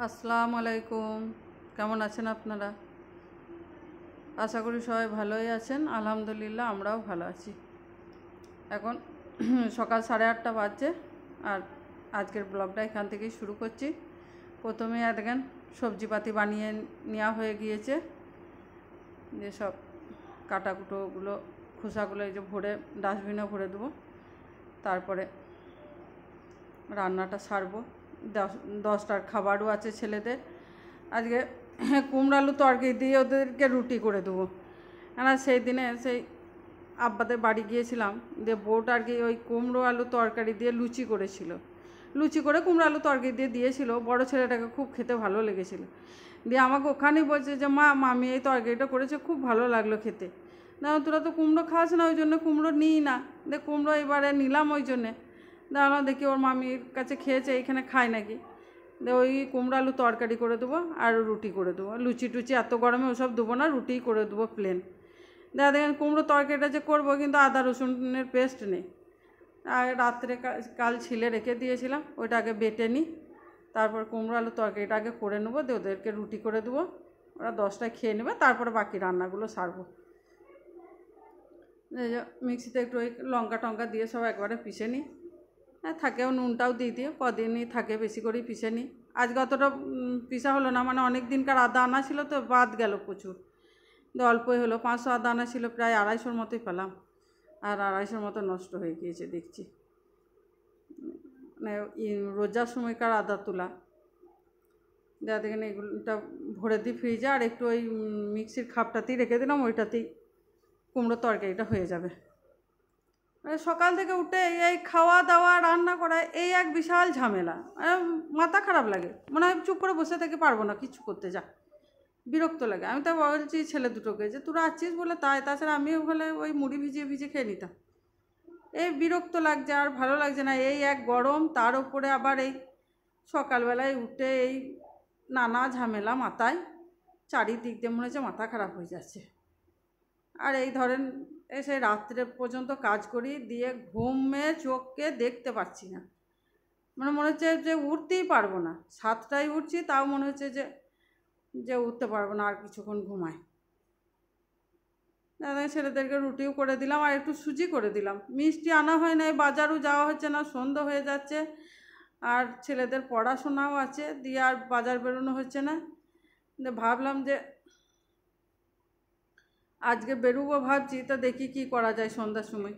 আসসালামু আলাইকুম। কেমন আছেন আপনারা? আশা করি সবাই ভালোই আছেন। আলহামদুলিল্লাহ আমরাও ভালো আছি। এখন সকাল 8:30 বাজছে আর আজকের ব্লগটা এখান থেকেই শুরু করছি। প্রথমে দেখেন সবজিপাতি বানিয়ে নেওয়া হয়ে গিয়েছে, যে সব কাটাকুটোগুলো খোসাগুলো এই যে ভরে ডাস্টবিনে ভরে দেবো। তারপরে রান্নাটা সারবো। 10টার খাবারও আছে ছেলেদের। আজকে কুমড়ো আলু তরকারি দিয়ে ওদেরকে রুটি করে দেবো। কেননা সেই দিনে সেই আব্বাদের বাড়ি গিয়েছিলাম, দিয়ে বউটা আর কি ওই কুমড়ো আলু তরকারি দিয়ে লুচি করেছিল। লুচি করে কুমড়ো আলু তরকারি দিয়ে দিয়েছিল। বড় ছেলেটাকে খুব খেতে ভালো লেগেছিলো। দিয়ে আমাকে ওখানেই বলছে যে মামি এই তরকারিটা করেছে, খুব ভালো লাগলো খেতে। না তোরা তো কুমড়ো খাস না, ওই জন্য কুমড়ো নিই না। দিয়ে কুমড়ো এবারে নিলাম, ওই জন্যে দাঁড়ানো দেখি ওর মামির কাছে খেয়েছে, এইখানে খায় নাকি। ওই কুমড়ো আলু তরকারি করে দেবো আর রুটি করে দেবো। লুচি টুচি এত গরমে ওসব দেবো না, রুটিই করে দেবো প্লেন। দেখেন কুমড়ো তরকারিটা যে করবো, কিন্তু আদা রসুনের পেস্ট নেই। আর রাত্রে কাল ছিলে রেখে দিয়েছিলাম, ওইটা আগে বেটে নিই, তারপর কুমড়ো আলু তরকারিটা আগে করে নেবো, দিয়ে ওদেরকে রুটি করে দেবো। ওরা 10টায় খেয়ে নেবে, তারপরে বাকি রান্নাগুলো সারবো। মিক্সিতে একটু ওই লঙ্কা টঙ্কা দিয়ে সব একবারে পিষে নিই। থাকেও নুনটাও দিয়ে দিয়ে কদিনই থাকে, বেশি করেই পিষে নিই। আজকে অতটা পিষা হলো না, মানে অনেক দিনকার আদা আনা ছিল তো বাদ গেল প্রচুর। অল্পই হলো, 500 আদা আনা ছিল, প্রায় 250-র মতোই পেলাম। আর 250-র মতো নষ্ট হয়ে গিয়েছে দেখছি। মানে রোজার সময়কার আদা তোলা। দেখেন এগুলোটা ভরে দিই ফ্রিজে, আর একটু ওই মিক্সির খাপটাতেই রেখে দিলাম, ওইটাতেই কুমড়ো তরকারিটা হয়ে যাবে। মানে সকাল থেকে উঠে এই খাওয়া দাওয়া রান্না করা এই এক বিশাল ঝামেলা। মাথা খারাপ লাগে, মনে হয় চুপ করে বসে থেকে পারবো না কিছু করতে, যা বিরক্ত লাগে। আমি তো বলছি ছেলে দুটোকে যে তোরা আছিস বলে তাই, তাছাড়া আমিও হলে ওই মুড়ি ভিজিয়ে ভিজিয়ে খেয়ে নিতাম। এই বিরক্ত লাগছে, আর ভালো লাগছে না। এই এক গরম, তার উপরে আবার এই সকালবেলায় উঠে এই নানা ঝামেলা মাথায়, চারিদিক দিয়ে মনে হচ্ছে মাথা খারাপ হয়ে যাচ্ছে। আর এই ধরেন এসে রাত্রে পর্যন্ত কাজ করি, দিয়ে ঘুমে চোখকে দেখতে পাচ্ছি না। মানে মনে হচ্ছে যে উঠতেই পারবো না। 7টায় উঠছি, তাও মনে হচ্ছে যে উঠতে পারবো না, আর কিছুক্ষণ ঘুমাই। দাদা ছেলেদেরকে রুটিও করে দিলাম, আর একটু সুজি করে দিলাম। মিষ্টি আনা হয় না, বাজারও যাওয়া হচ্ছে না, সন্ধ্যা হয়ে যাচ্ছে। আর ছেলেদের পড়াশোনাও আছে, দিয়ে আর বাজার বেরোনো হচ্ছে না। ভাবলাম যে আজকে বেরোবো ভাবছি, তো দেখি কি করা যায়, সন্ধ্যার সময়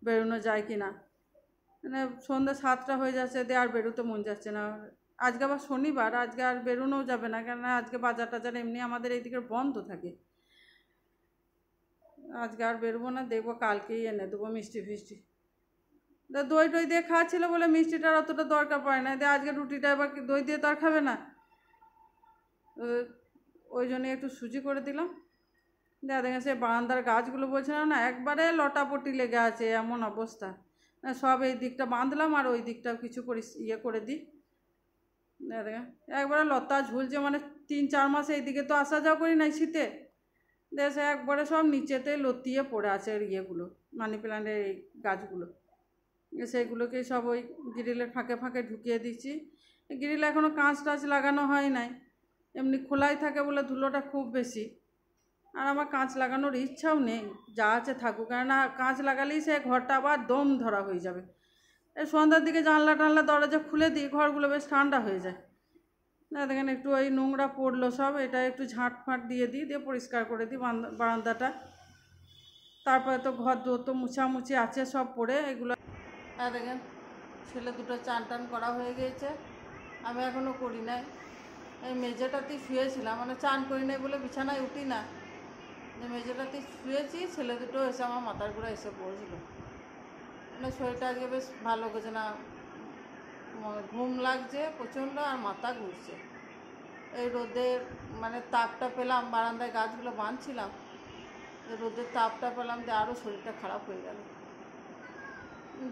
বেরোনো যায় কি না। মানে সন্ধ্যা 7টা হয়ে যাচ্ছে, দিয়ে আর বেরোতে মন যাচ্ছে না। আজকে আবার শনিবার, আজকে আর বেরোনোও যাবে না, কেননা আজকে বাজার টাজার এমনি আমাদের এইদিকে বন্ধ থাকে। আজকে আর বেরোবো না, দেখবো কালকেই এনে দেবো মিষ্টি ফিষ্টি। দই টই দিয়ে খাওয়াচ্ছিল বলে মিষ্টিটার অতটা দরকার পড়ে না। দিয়ে আজকে রুটিটা এবার দই দিয়ে তো আর খাবে না, ওই জন্যই একটু সুজি করে দিলাম। দেখেন সে বারান্দার গাছগুলো বলছিলাম না, একবারে লটাপটি লেগে আছে, এমন অবস্থা। সব এই দিকটা বাঁধলাম, আর ওই দিকটাও কিছু করে করে দিই। দেখেন একবারে লতা ঝুলছে, মানে 3-4 মাস এইদিকে তো আসা যাওয়া করি নাই শীতে। দেশে একবারে সব নিচেতে লতিয়ে পড়ে আছে ইয়েগুলো, মানি প্ল্যান্টের এই গাছগুলো। সেইগুলোকে সব ওই গ্রিলের ফাঁকে ফাঁকে ঢুকিয়ে দিচ্ছি। গ্রিল এখনও কাঁচ টাচ লাগানো হয় নাই, এমনি খোলাই থাকে বলে ধুলোটা খুব বেশি। আর আমার কাঁচ লাগানোর ইচ্ছাও নেই, যা আছে থাকুক, কেননা কাঁচ লাগালেই সে ঘরটা আবার দম ধরা হয়ে যাবে। এই সন্ধ্যার দিকে জানলা টানলা দরজা খুলে দিই, ঘরগুলো বেশ ঠান্ডা হয়ে যায়। না দেখেন একটু ওই নোংরা পড়লো সব, এটা একটু ঝাঁট ফাঁট দিয়ে দিই, দিয়ে পরিষ্কার করে দিই বারান্দাটা। তারপরে তো ঘর দৌড় তো মুছামুছি আছে সব পড়ে এগুলো। হ্যাঁ দেখেন ছেলে দুটো চান টান করা হয়ে গিয়েছে, আমি এখনও করি নাই। এই মেঝেটাতেই শুয়েছিলাম, মানে চান করি নাই বলে বিছানায় উঠি না, মেঝেটাতেই শুয়েছি। ছেলে দুটো এসে আমার মাথার ঘুরে এসে পড়েছিল। মানে শরীরটা আজকে বেশ ভালো করছে না, ঘুম লাগছে প্রচণ্ড, আর মাথা ঘুরছে। এই রোদের মানে তাপটা পেলাম, বারান্দায় গাছগুলো বাঁধছিলাম, রোদের তাপটা পেলাম, দিয়ে আরও শরীরটা খারাপ হয়ে গেল।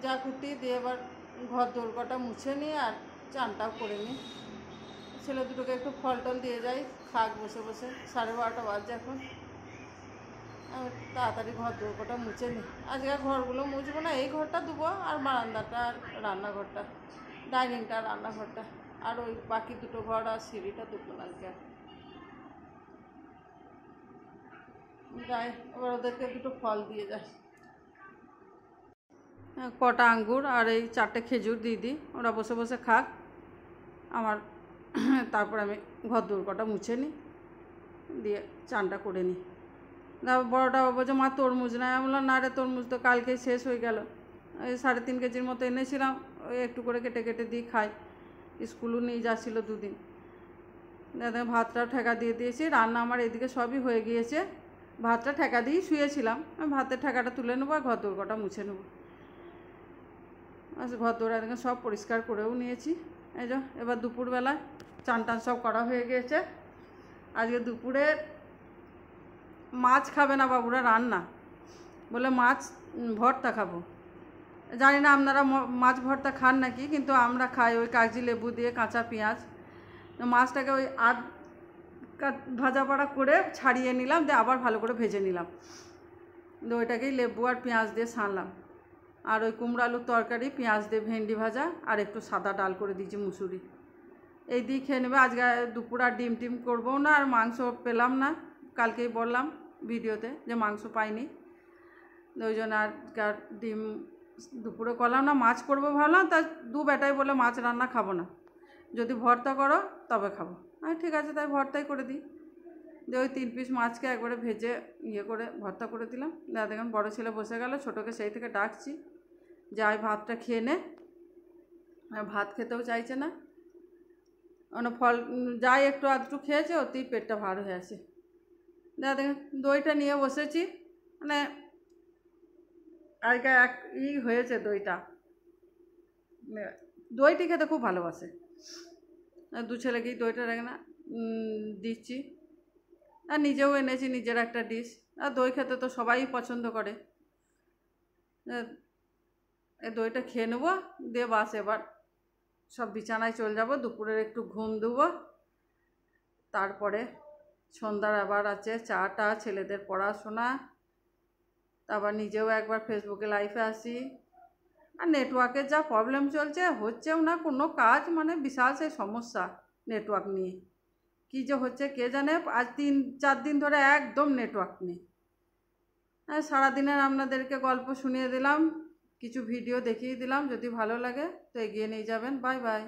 যা কুটি দিয়ে এবার ঘর দোরগোটা মুছে নিই, আর চানটাও করে নিই। ছেলে দুটোকে একটু ফল টল দিয়ে যাই, খাক বসে বসে। 12:30 বাজছে এখন। তাড়াতাড়ি ঘর দোরগোটা মুছে নিই। আজকে ঘরগুলো মুছবো না, এই ঘরটা দেবো, আর বারান্দাটা আর রান্নাঘরটা, ডাইনিংটা রান্নাঘরটা, আর ওই বাকি দুটো ঘর আর সিঁড়িটা দুতলাকে যাই, এবার ওদেরকে দুটো ফল দিয়ে যায়, কটা আঙ্গুর আর এই 4টে খেজুর দিয়ে দিই, ওরা বসে বসে খাক আমার। তারপর আমি ঘর দূর কটা মুছে নিই, দিয়ে চানটা করে নিই। তারপর বড়োটা বলছে মা তরমুজ না, আমি বললাম না রে, তরমুজ তো কালকেই শেষ হয়ে গেল, এই 3.5 কেজির মতো এনেছিলাম, ওই একটু করে কেটে কেটে দিই খাই, স্কুলও নিয়ে যাচ্ছিলো 2 দিন। দাদা ভাতটাও ঠেকা দিয়ে দিয়েছি, রান্না আমার এদিকে সবই হয়ে গিয়েছে, ভাতটা ঠেকা দিয়েই শুয়েছিলাম, আমি ভাতের ঠেকাটা তুলে নেবো আর ঘর দৌড় কটা মুছে নেবো। আচ্ছা, ঘর দৌড় এদিকে সব পরিষ্কার করেও নিয়েছি। এই যে এবার দুপুরবেলা চান টান সব করা হয়ে গিয়েছে। আজকে দুপুরে মাছ খাবে না বাবুরা, রান্না বলে মাছ ভর্তা খাবো। জানি না আপনারা মাছ ভর্তা খান নাকি, কিন্তু আমরা খাই ওই কাগজি লেবু দিয়ে, কাঁচা পেঁয়াজ। মাছটাকে ওই ভাজা পাড়া করে ছাড়িয়ে নিলাম, দিয়ে আবার ভালো করে ভেজে নিলাম, দিয়ে ওইটাকেই লেবু আর পেঁয়াজ দিয়ে ছানলাম। আর ওই কুমড়ো আলুর তরকারি, পেঁয়াজ দিয়ে ভেন্ডি ভাজা, আর একটু সাদা ডাল করে দিয়েছি মুসুরি, এই দিয়ে খেয়ে নেবে। আজকে দুপুর আর ডিম টিম করবো না, আর মাংস পেলাম না, কালকেই বললাম ভিডিওতে যে মাংস পাইনি, ওই জন্য আর ডিম দুপুরে করলাম না। মাছ করবো ভাবলাম, তা 2 বেটাই বলে মাছ রান্না খাবো না, যদি ভর্তা করো তবে খাবো। আমি ঠিক আছে তাই ভর্তাই করে দিই, দিয়ে ওই 3 পিস মাছকে একবারে ভেজে করে ভর্তা করে দিলাম। দেখুন বড়ো ছেলে বসে গেল, ছোটোকে সেই থেকে ডাকছি যাই ভাতটা খেয়ে নে, ভাত খেতেও চাইছে না, মানে ফল যাই একটু আধটু খেয়েছে, ওতেই পেটটা ভার হয়ে আছে। দেখুন দইটা নিয়ে বসেছি, মানে আজকে হয়েছে দইটা, দইটি খেতে খুব ভালোবাসে, 2 ছেলেকেই দইটা রেখে না দিচ্ছি, আর নিজেও এনেছি নিজের একটা ডিশ। আর দই খেতে তো সবাই পছন্দ করে, এই দইটা খেয়ে নেবো, দিয়ে বাস এবার সব বিছানায় চলে যাব, দুপুরের একটু ঘুম দেবো, তারপরে সন্ধ্যার আবার আছে চাটা, ছেলেদের পড়াশোনা, তারপর নিজেও একবার ফেসবুকে লাইভে আসি। আর নেটওয়ার্কের যা প্রবলেম চলছে, হচ্ছেও না কোনো কাজ, মানে বিশাল সেই সমস্যা নেটওয়ার্ক নিয়ে, কী যে হচ্ছে কে জানে। আজ 3-4 দিন ধরে একদম নেটওয়ার্ক নেই। সারাদিনের আপনাদেরকে গল্প শুনিয়ে দিলাম, কিছু ভিডিও দেখিয়ে দিলাম, যদি ভালো লাগে তো এগিয়ে নিয়ে যাবেন। Bye bye.